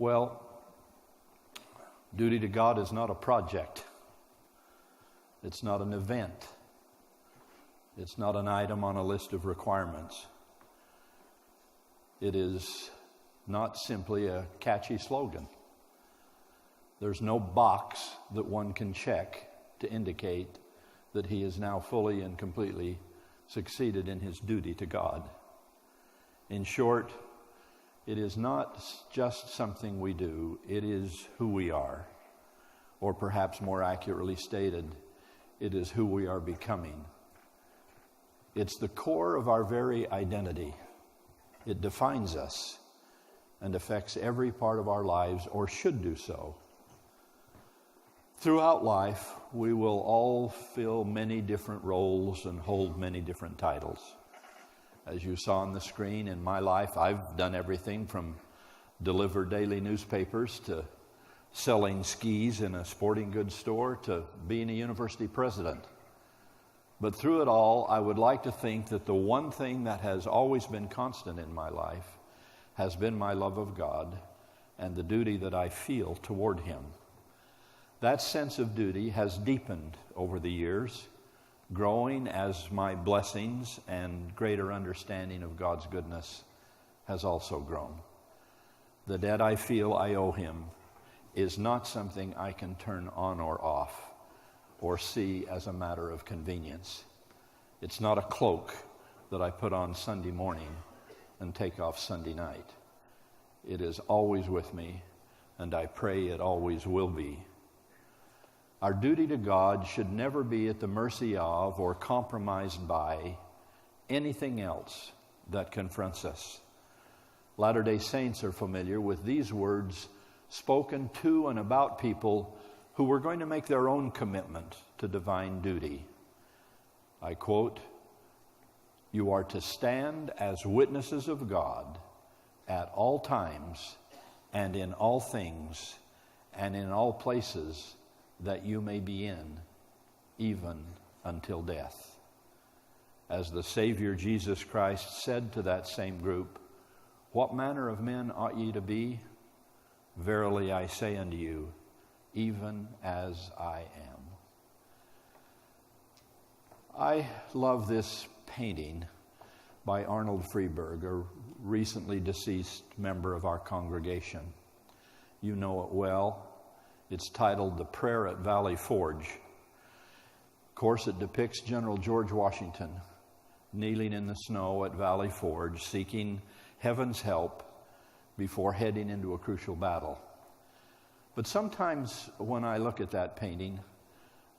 Well, duty to God is not a project. It's not an event. It's not an item on a list of requirements. It is not simply a catchy slogan. There's no box that one can check to indicate that he has now fully and completely succeeded in his duty to God. In short, it is not just something we do, it is who we are. Or perhaps more accurately stated, it is who we are becoming. It's the core of our very identity. It defines us and affects every part of our lives, or should do so. Throughout life, we will all fill many different roles and hold many different titles. As you saw on the screen, in my life, I've done everything from deliver daily newspapers to selling skis in a sporting goods store to being a university president. But through it all, I would like to think that the one thing that has always been constant in my life has been my love of God and the duty that I feel toward Him. That sense of duty has deepened over the years, growing as my blessings and greater understanding of God's goodness has also grown. The debt I feel I owe Him is not something I can turn on or off or see as a matter of convenience. It's not a cloak that I put on Sunday morning and take off Sunday night. It is always with me, and I pray it always will be. Our duty to God should never be at the mercy of or compromised by anything else that confronts us. Latter-day Saints are familiar with these words spoken to and about people who were going to make their own commitment to divine duty. I quote, "You are to stand as witnesses of God at all times and in all things and in all places that you may be in, even until death." As the Savior Jesus Christ said to that same group, "What manner of men ought ye to be? Verily I say unto you, even as I am." I love this painting by Arnold Freeberg, a recently deceased member of our congregation. You know it well. It's titled "The Prayer at Valley Forge." Of course, it depicts General George Washington kneeling in the snow at Valley Forge, seeking heaven's help before heading into a crucial battle. But sometimes when I look at that painting,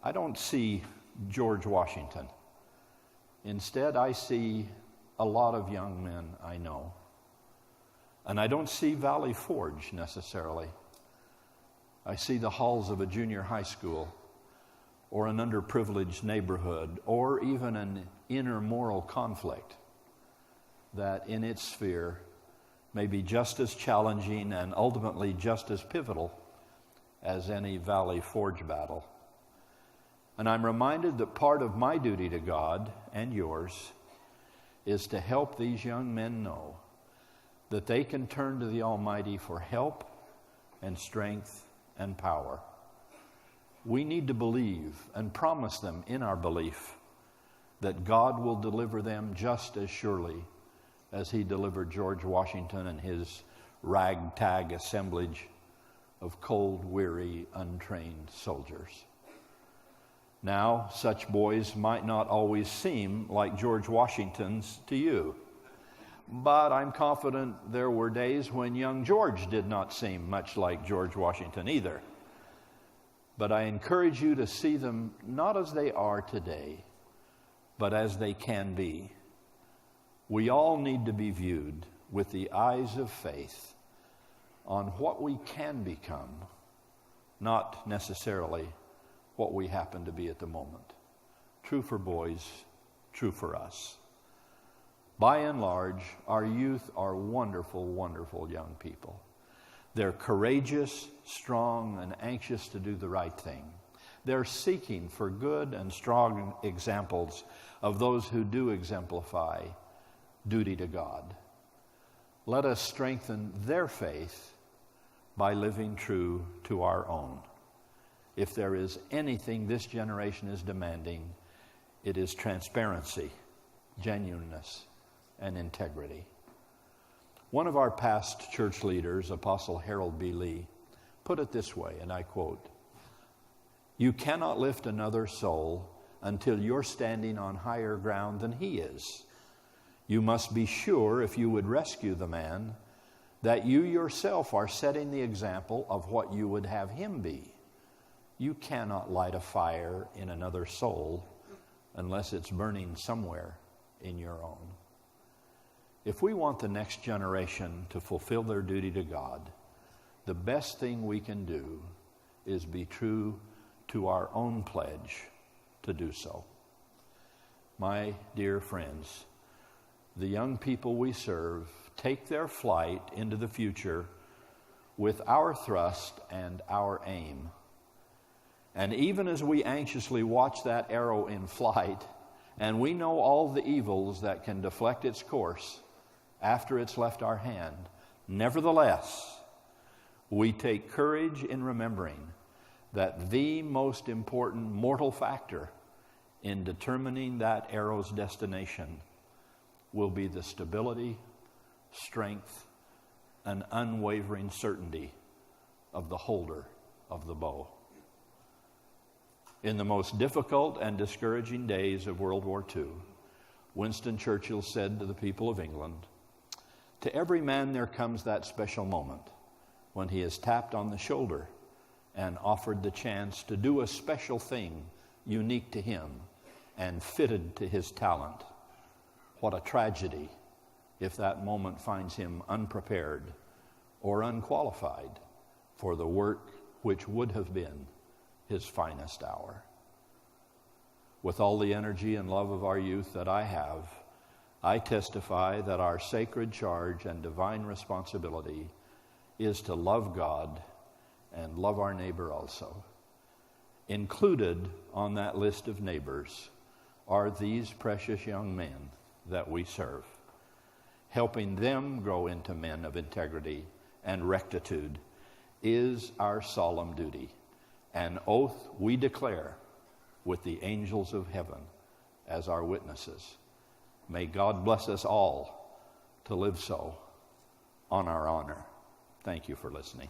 I don't see George Washington. Instead, I see a lot of young men I know. And I don't see Valley Forge necessarily. I see the halls of a junior high school, or an underprivileged neighborhood, or even an inner moral conflict that in its sphere may be just as challenging and ultimately just as pivotal as any Valley Forge battle. And I'm reminded that part of my duty to God and yours is to help these young men know that they can turn to the Almighty for help and strength and power. We need to believe and promise them in our belief that God will deliver them just as surely as He delivered George Washington and his ragtag assemblage of cold, weary, untrained soldiers. Now, such boys might not always seem like George Washingtons to you, but I'm confident there were days when young George did not seem much like George Washington either. But I encourage you to see them not as they are today, but as they can be. We all need to be viewed with the eyes of faith on what we can become, not necessarily what we happen to be at the moment. True for boys, true for us. By and large, our youth are wonderful, wonderful young people. They're courageous, strong, and anxious to do the right thing. They're seeking for good and strong examples of those who do exemplify duty to God. Let us strengthen their faith by living true to our own. If there is anything this generation is demanding, it is transparency, genuineness, and integrity. One of our past church leaders, Apostle Harold B. Lee, put it this way, and I quote, "You cannot lift another soul until you're standing on higher ground than he is. You must be sure, if you would rescue the man, that you yourself are setting the example of what you would have him be. You cannot light a fire in another soul unless it's burning somewhere in your own." If we want the next generation to fulfill their duty to God, the best thing we can do is be true to our own pledge to do so. My dear friends, the young people we serve take their flight into the future with our thrust and our aim. And even as we anxiously watch that arrow in flight, and we know all the evils that can deflect its course after it's left our hand, nevertheless, we take courage in remembering that the most important mortal factor in determining that arrow's destination will be the stability, strength, and unwavering certainty of the holder of the bow. In the most difficult and discouraging days of World War II, Winston Churchill said to the people of England, "To every man there comes that special moment when he is tapped on the shoulder and offered the chance to do a special thing unique to him and fitted to his talent. What a tragedy if that moment finds him unprepared or unqualified for the work which would have been his finest hour." With all the energy and love of our youth that I have, I testify that our sacred charge and divine responsibility is to love God and love our neighbor also. Included on that list of neighbors are these precious young men that we serve. Helping them grow into men of integrity and rectitude is our solemn duty, an oath we declare with the angels of heaven as our witnesses. May God bless us all to live so on our honor. Thank you for listening.